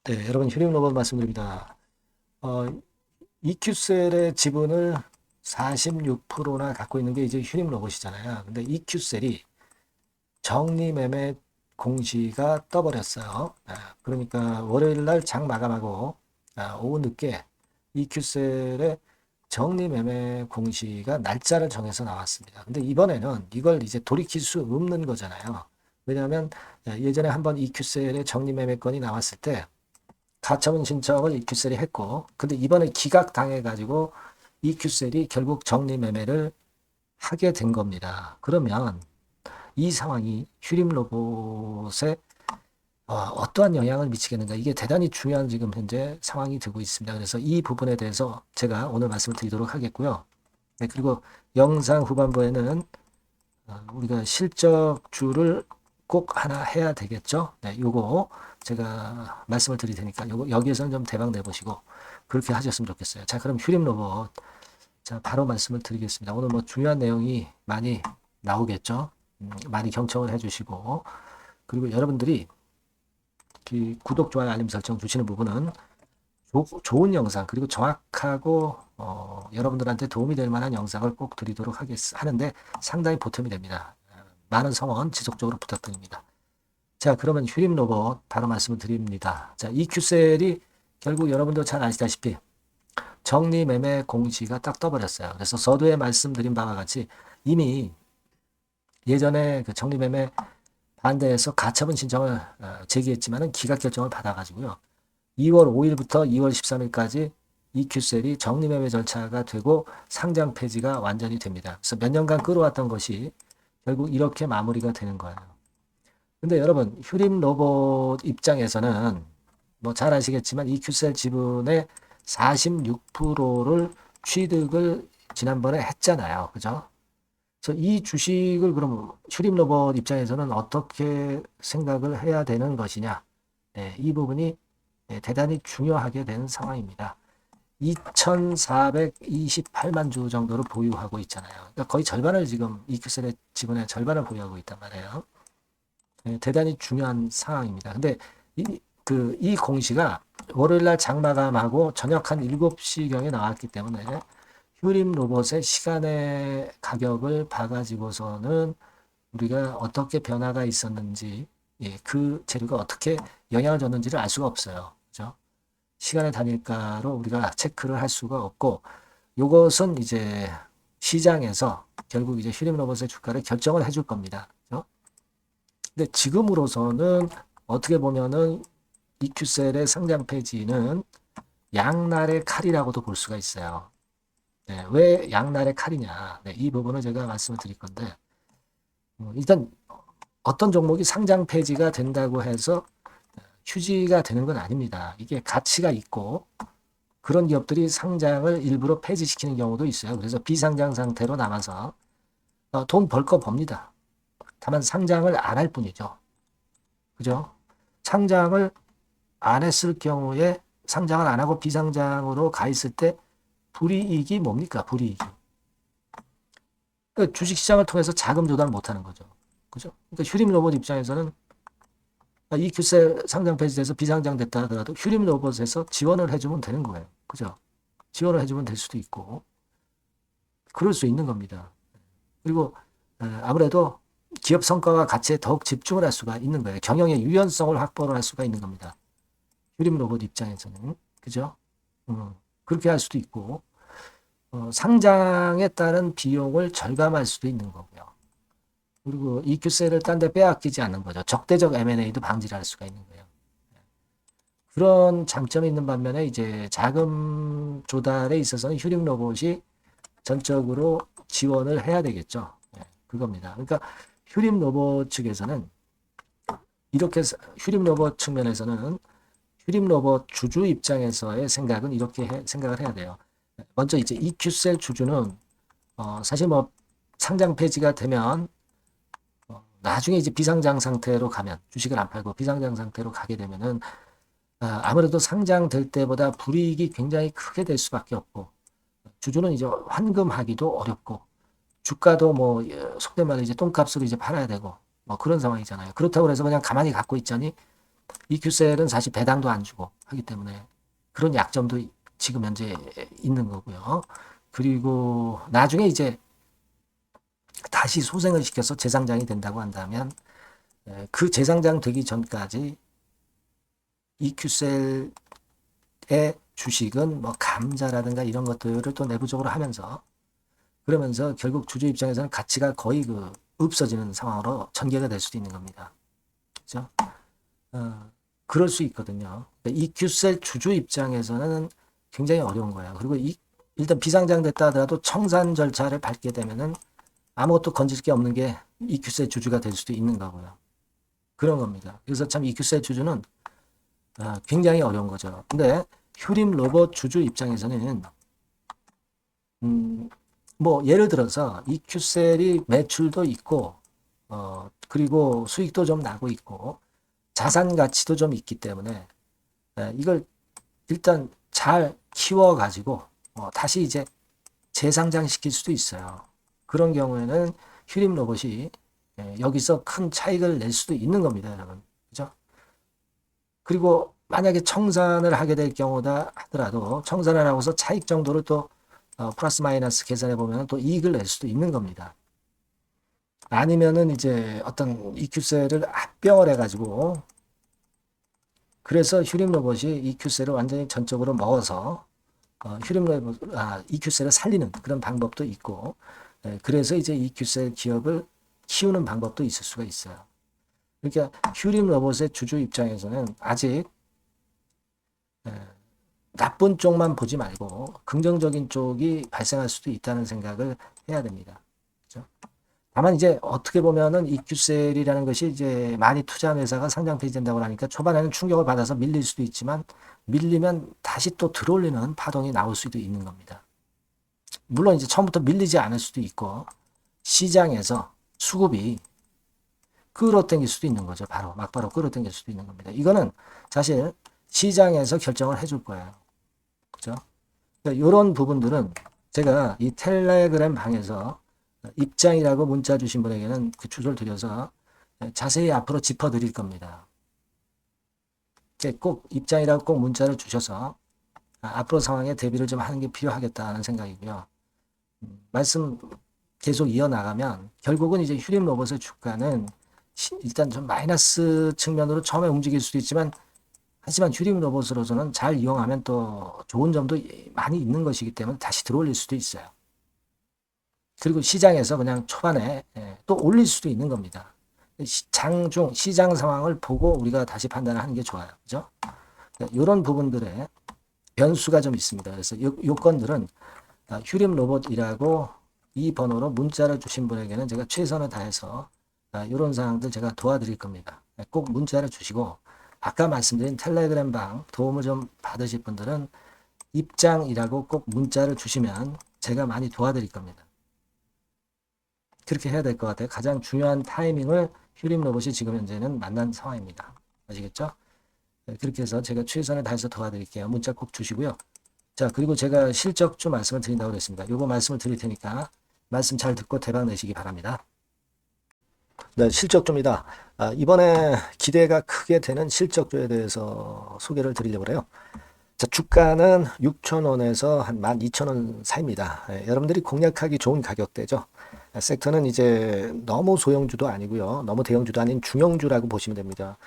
네, 여러분 휴림 로봇 말씀드립니다. 어, EQ셀의 지분을 46%나 갖고 있는 게 이제 휴림 로봇이잖아요. 근데 EQ셀이 정리매매 공시가 떠버렸어요. 그러니까 월요일 날 장 마감하고 오후 늦게 EQ셀의 정리매매 공시가 날짜를 정해서 나왔습니다. 근데 이번에는 이걸 이제 돌이킬 수 없는 거잖아요. 왜냐하면 예전에 한번 EQ셀의 정리매매건이 나왔을 때 가처분 신청을 EQ셀이 했고, 근데 이번에 기각 당해가지고 EQ셀이 결국 정리매매를 하게 된 겁니다. 그러면 이 상황이 휴림 로봇에 어떠한 영향을 미치겠는가? 이게 대단히 중요한 지금 현재 상황이 되고 있습니다. 그래서 이 부분에 대해서 제가 오늘 말씀을 드리도록 하겠고요. 네, 그리고 영상 후반부에는 우리가 실적주를 꼭 하나 해야 되겠죠. 네, 요거 제가 말씀을 드릴 테니까 요거 여기에서는 좀 대박 내보시고 그렇게 하셨으면 좋겠어요. 자, 그럼 휴림 로봇 자 바로 말씀을 드리겠습니다. 오늘 뭐 중요한 내용이 많이 나오겠죠. 많이 경청을 해주시고 그리고 여러분들이 구독, 좋아요, 알림 설정 주시는 부분은 좋은 영상 그리고 정확하고 여러분들한테 도움이 될 만한 영상을 꼭 드리도록 하는데 상당히 보탬이 됩니다. 많은 성원 지속적으로 부탁드립니다. 자, 그러면 휴림 로봇 바로 말씀을 드립니다. 자, EQ셀이 결국 여러분도 잘 아시다시피 정리매매 공시가 딱 떠버렸어요. 그래서 서두에 말씀드린 바와 같이 이미 예전에 그 정리매매 반대해서 가처분 신청을 제기했지만은 기각 결정을 받아가지고요. 2월 5일부터 2월 13일까지 EQ셀이 정리매매 절차가 되고 상장 폐지가 완전히 됩니다. 그래서 몇 년간 끌어왔던 것이 결국 이렇게 마무리가 되는 거예요. 근데 여러분 휴림 로봇 입장에서는 뭐 잘 아시겠지만 EQ셀 지분의 46%를 취득을 지난번에 했잖아요. 그죠? 그래서 이 주식을 그럼 휴림 로봇 입장에서는 어떻게 생각을 해야 되는 것이냐? 네, 이 부분이 대단히 중요하게 되는 상황입니다. 2,428만 주 정도를 보유하고 있잖아요. 그러니까 거의 절반을 지금 EQ셀의 지분의 절반을 보유하고 있단 말이에요. 대단히 중요한 상황입니다. 근데 이 공시가 월요일날 장마감하고 저녁 한 7시경에 나왔기 때문에 휴림 로봇의 시간의 가격을 봐가지고서는 우리가 어떻게 변화가 있었는지, 그 재료가 어떻게 영향을 줬는지를 알 수가 없어요. 그죠? 시간의 단일가로 우리가 체크를 할 수가 없고, 요것은 이제 시장에서 결국 이제 휴림 로봇의 주가를 결정을 해줄 겁니다. 그죠? 근데 지금으로서는 어떻게 보면은 EQ셀의 상장 폐지는 양날의 칼이라고도 볼 수가 있어요. 네, 왜 양날의 칼이냐? 네, 이 부분을 제가 말씀을 드릴 건데, 일단 어떤 종목이 상장 폐지가 된다고 해서 휴지가 되는 건 아닙니다. 이게 가치가 있고 그런 기업들이 상장을 일부러 폐지시키는 경우도 있어요. 그래서 비상장 상태로 남아서 돈 벌 거 법니다. 다만 상장을 안 할 뿐이죠. 그죠? 상장을 안 했을 경우에 상장을 안 하고 비상장으로 가 있을 때 불이익이 뭡니까? 불이익이. 그러니까 주식시장을 통해서 자금 조달 못 하는 거죠. 그죠? 그러니까 휴림 로봇 입장에서는 EQ셀 상장 폐지돼서 비상장 됐다 하더라도 휴림 로봇에서 지원을 해주면 되는 거예요. 그죠? 지원을 해주면 될 수도 있고 그럴 수 있는 겁니다. 그리고 아무래도 기업 성과와 가치에 더욱 집중을 할 수가 있는 거예요. 경영의 유연성을 확보를 할 수가 있는 겁니다. 휴림 로봇 입장에서는 그죠? 그렇게 할 수도 있고 상장에 따른 비용을 절감할 수도 있는 거고요. 그리고 EQ셀을 딴 데 빼앗기지 않는 거죠. 적대적 M&A도 방지를 할 수가 있는 거예요. 그런 장점이 있는 반면에 이제 자금 조달에 있어서는 휴림 로봇이 전적으로 지원을 해야 되겠죠. 그겁니다. 그러니까 휴림 로봇 측에서는 이렇게 휴림 로봇 측면에서는 휴림 로봇 주주 입장에서의 생각은 이렇게 생각을 해야 돼요. 먼저 이제 EQ셀 주주는 사실 뭐 상장 폐지가 되면 나중에 이제 비상장 상태로 가면 주식을 안 팔고 비상장 상태로 가게 되면은 아무래도 상장될 때보다 불이익이 굉장히 크게 될 수밖에 없고 주주는 이제 환금하기도 어렵고 주가도 뭐 속된 말로 이제 똥값으로 이제 팔아야 되고 뭐 그런 상황이잖아요. 그렇다고 해서 그냥 가만히 갖고 있자니 EQ셀은 사실 배당도 안 주고 하기 때문에 그런 약점도 지금 현재 있는 거고요. 그리고 나중에 이제 다시 소생을 시켜서 재상장이 된다고 한다면 그 재상장 되기 전까지 EQ셀의 주식은 뭐 감자라든가 이런 것들을 또 내부적으로 하면서 그러면서 결국 주주 입장에서는 가치가 거의 없어지는 상황으로 전개가 될 수도 있는 겁니다. 그죠? 그럴 수 있거든요. 그러니까 EQ셀 주주 입장에서는 굉장히 어려운 거예요. 그리고 일단 비상장됐다 하더라도 청산 절차를 밟게 되면은 아무것도 건질 게 없는 게 EQ셀 주주가 될 수도 있는 거고요. 그런 겁니다. 그래서 참 EQ셀 주주는 굉장히 어려운 거죠. 근데 휴림 로봇 주주 입장에서는 뭐 예를 들어서 EQ셀이 매출도 있고 그리고 수익도 좀 나고 있고 자산 가치도 좀 있기 때문에 이걸 일단 잘 키워 가지고 다시 이제 재상장 시킬 수도 있어요. 그런 경우에는 휴림 로봇이 여기서 큰 차익을 낼 수도 있는 겁니다, 여러분. 그죠? 그리고 만약에 청산을 하게 될 경우다 하더라도 청산을 하고서 차익 정도를 또 플러스 마이너스 계산해 보면 또 이익을 낼 수도 있는 겁니다. 아니면은 이제 어떤 EQ셀을 합병을 해가지고 그래서 휴림 로봇이 EQ셀을 완전히 전적으로 먹어서 휴림 로봇, EQ셀을 살리는 그런 방법도 있고 그래서 이제 EQ셀 기업을 키우는 방법도 있을 수가 있어요. 그러니까 휴림 로봇의 주주 입장에서는 아직 나쁜 쪽만 보지 말고 긍정적인 쪽이 발생할 수도 있다는 생각을 해야 됩니다. 그렇죠? 다만 이제 어떻게 보면은 EQ셀이라는 것이 이제 많이 투자한 회사가 상장 폐지된다고 하니까 초반에는 충격을 받아서 밀릴 수도 있지만 밀리면 다시 또 들어올리는 파동이 나올 수도 있는 겁니다. 물론 이제 처음부터 밀리지 않을 수도 있고 시장에서 수급이 끌어당길 수도 있는 거죠. 바로 막바로 끌어당길 수도 있는 겁니다. 이거는 사실 시장에서 결정을 해줄 거예요. 그죠? 그러니까 이런 부분들은 제가 이 텔레그램 방에서 입장이라고 문자 주신 분에게는 그 주소를 드려서 자세히 앞으로 짚어드릴 겁니다. 꼭 입장이라고 꼭 문자를 주셔서 앞으로 상황에 대비를 좀 하는 게 필요하겠다는 생각이고요. 말씀 계속 이어나가면 결국은 이제 휴림 로봇의 주가는 일단 좀 마이너스 측면으로 처음에 움직일 수도 있지만 하지만 휴림 로봇으로서는 잘 이용하면 또 좋은 점도 많이 있는 것이기 때문에 다시 들어올릴 수도 있어요. 그리고 시장에서 그냥 초반에 또 올릴 수도 있는 겁니다. 장중 시장 상황을 보고 우리가 다시 판단을 하는 게 좋아요. 그죠? 이런 부분들에 변수가 좀 있습니다. 그래서 요건들은 휴림 로봇이라고 이 번호로 문자를 주신 분에게는 제가 최선을 다해서 이런 사항들 제가 도와드릴 겁니다. 꼭 문자를 주시고 아까 말씀드린 텔레그램 방 도움을 좀 받으실 분들은 입장이라고 꼭 문자를 주시면 제가 많이 도와드릴 겁니다. 그렇게 해야 될 것 같아요. 가장 중요한 타이밍을 휴림 로봇이 지금 현재는 만난 상황입니다. 아시겠죠? 그렇게 해서 제가 최선을 다해서 도와드릴게요. 문자 꼭 주시고요. 자, 그리고 제가 실적주 말씀을 드린다고 그랬습니다. 요거 말씀을 드릴 테니까 말씀 잘 듣고 대박 내시기 바랍니다. 네, 실적주입니다. 이번에 기대가 크게 되는 실적주에 대해서 소개를 드리려고 해요. 자, 주가는 6,000원에서 한 12,000원 사이입니다. 여러분들이 공략하기 좋은 가격대죠. 섹터는 이제 너무 소형주도 아니고요. 너무 대형주도 아닌 중형주라고 보시면 됩니다.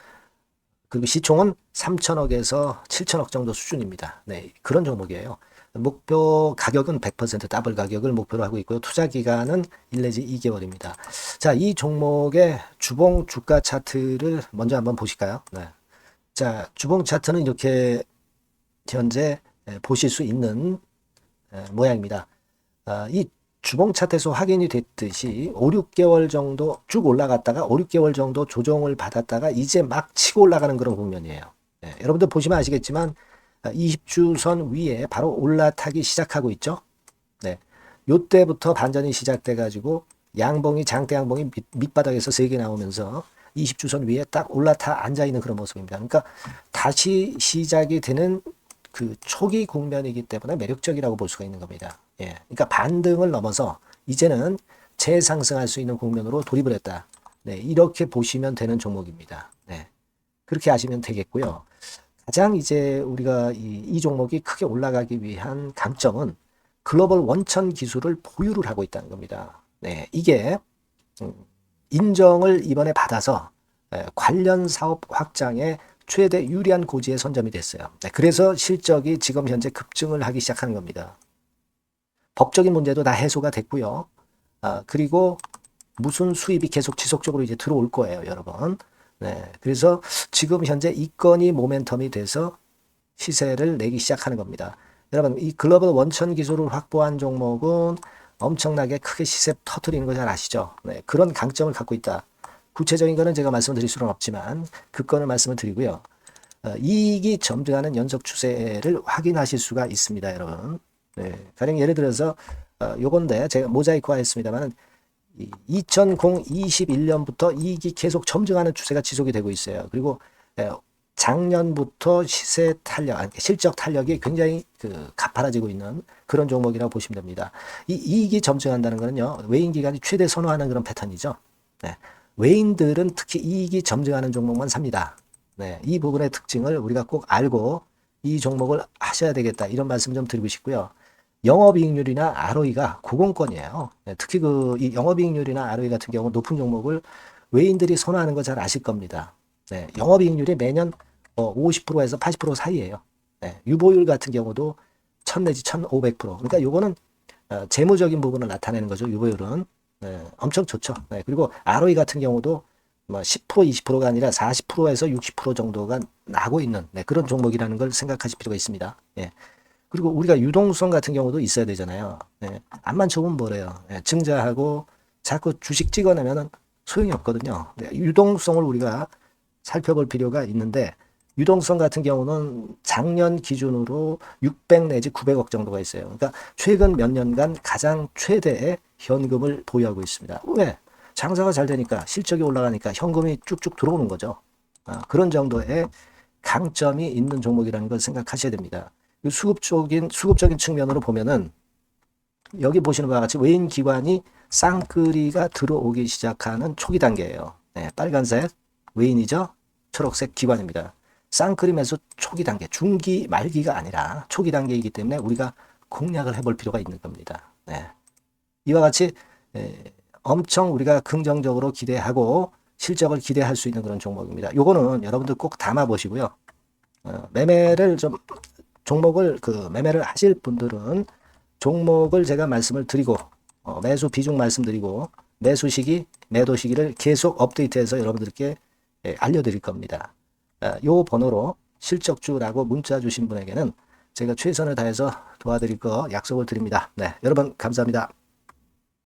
그리고 시총은 3천억에서 7천억 정도 수준입니다. 네, 그런 종목이에요. 목표 가격은 100% 더블 가격을 목표로 하고 있고요. 투자 기간은 1 내지 2개월입니다. 자, 이 종목의 주봉 주가 차트를 먼저 한번 보실까요? 네. 자, 주봉 차트는 이렇게 현재 보실 수 있는 모양입니다. 이 주봉 차트에서 확인이 됐듯이 5, 6개월 정도 쭉 올라갔다가 5, 6개월 정도 조정을 받았다가 이제 막 치고 올라가는 그런 국면이에요. 네, 여러분들 보시면 아시겠지만 20주선 위에 바로 올라타기 시작하고 있죠. 네, 요때부터 반전이 시작돼 가지고 양봉이 장대 양봉이 밑바닥에서 3개 나오면서 20주선 위에 딱 올라타 앉아 있는 그런 모습입니다. 그러니까 다시 시작이 되는 그 초기 국면이기 때문에 매력적이라고 볼 수가 있는 겁니다. 예, 그러니까 반등을 넘어서 이제는 재상승할 수 있는 국면으로 돌입을 했다. 네, 이렇게 보시면 되는 종목입니다. 네, 그렇게 아시면 되겠고요. 가장 이제 우리가 이 종목이 크게 올라가기 위한 강점은 글로벌 원천 기술을 보유를 하고 있다는 겁니다. 네, 이게 인정을 이번에 받아서 관련 사업 확장에 최대 유리한 고지에 선점이 됐어요. 네, 그래서 실적이 지금 현재 급증을 하기 시작하는 겁니다. 법적인 문제도 다 해소가 됐고요. 그리고 무슨 수입이 계속 지속적으로 이제 들어올 거예요, 여러분. 네, 그래서 지금 현재 이 건이 모멘텀이 돼서 시세를 내기 시작하는 겁니다. 여러분, 이 글로벌 원천 기술을 확보한 종목은 엄청나게 크게 시세 터트리는 거 잘 아시죠? 네, 그런 강점을 갖고 있다. 구체적인 거는 제가 말씀드릴 수는 없지만 그 건을 말씀을 드리고요. 이익이 점증하는 연속 추세를 확인하실 수가 있습니다, 여러분. 네, 가령 예를 들어서 요건데 제가 모자이크화 했습니다만 2021년부터 이익이 계속 점증하는 추세가 지속이 되고 있어요. 그리고 작년부터 시세 탄력, 실적 탄력이 굉장히 가파라지고 있는 그런 종목이라고 보시면 됩니다. 이 이익이 점증한다는 거는요, 외인 기관이 최대 선호하는 그런 패턴이죠. 네, 외인들은 특히 이익이 점증하는 종목만 삽니다. 네, 이 부분의 특징을 우리가 꼭 알고 이 종목을 하셔야 되겠다, 이런 말씀 좀 드리고 싶고요. 영업이익률이나 ROE가 고공권이에요. 네, 특히 이 영업이익률이나 ROE 같은 경우 높은 종목을 외인들이 선호하는 거 잘 아실 겁니다. 네, 영업이익률이 매년 50%에서 80% 사이에요. 네, 유보율 같은 경우도 1000 내지 1500%. 그러니까 요거는 재무적인 부분을 나타내는 거죠. 유보율은. 네, 엄청 좋죠. 네, 그리고 ROE 같은 경우도 뭐 10% 20%가 아니라 40%에서 60% 정도가 나고 있는 그런 종목이라는 걸 생각하실 필요가 있습니다. 예. 그리고 우리가 유동성 같은 경우도 있어야 되잖아요. 네. 암만 좋으면 뭐래요. 네. 증자하고 자꾸 주식 찍어내면 소용이 없거든요. 네. 유동성을 우리가 살펴볼 필요가 있는데, 유동성 같은 경우는 작년 기준으로 600 내지 900억 정도가 있어요. 그러니까 최근 몇 년간 가장 최대의 현금을 보유하고 있습니다. 왜? 장사가 잘 되니까, 실적이 올라가니까 현금이 쭉쭉 들어오는 거죠. 그런 정도의 강점이 있는 종목이라는 걸 생각하셔야 됩니다. 수급적인 측면으로 보면은 여기 보시는 바와 같이 외인 기관이 쌍끌이가 들어오기 시작하는 초기 단계예요. 네, 빨간색 외인이죠. 초록색 기관입니다. 쌍끌이 매수 초기 단계, 중기 말기가 아니라 초기 단계이기 때문에 우리가 공략을 해볼 필요가 있는 겁니다. 네. 이와 같이 엄청 우리가 긍정적으로 기대하고 실적을 기대할 수 있는 그런 종목입니다. 요거는 여러분들 꼭 담아 보시고요. 매매를 좀 종목을 매매를 하실 분들은 종목을 제가 말씀을 드리고 매수 비중 말씀드리고 매수 시기, 매도 시기를 계속 업데이트해서 여러분들께 알려드릴 겁니다. 요 번호로 실적주라고 문자 주신 분에게는 제가 최선을 다해서 도와드릴 거 약속을 드립니다. 네, 여러분 감사합니다.